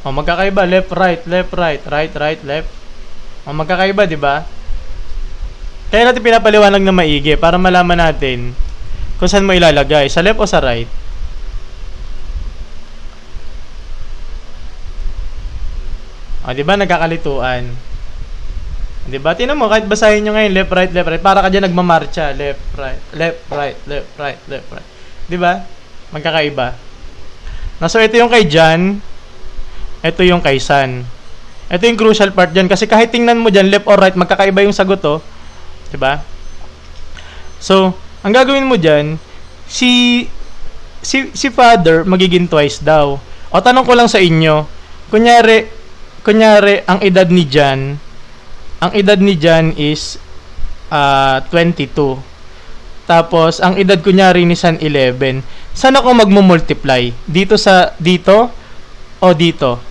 O, magkakaiba. Left, right, left, right, right, right, left. O, magkakaiba, di ba? Kaya natin pinapaliwanag na maigi para malaman natin kung saan mo ilalagay. Sa left o sa right. O, di ba? Nagkakalituan. Di ba? Tingnan mo, kahit basahin nyo ngayon, left, right, left, right. Para ka dyan nagmamarcha. Left, right, left, right, left, right, left, right. Di ba? Magkakaiba. So, ito yung kay John. Ito yung kay San. Ito yung crucial part dyan. Kasi kahit tingnan mo dyan, left or right, magkakaiba yung sagot, oh. Diba? So, ang gagawin mo dyan, si father, magiging twice daw. O, tanong ko lang sa inyo. Kunyari, ang edad ni John is 22. Tapos, ang edad kunyari ni San 11. Saan ako magmumultiply? Dito o dito?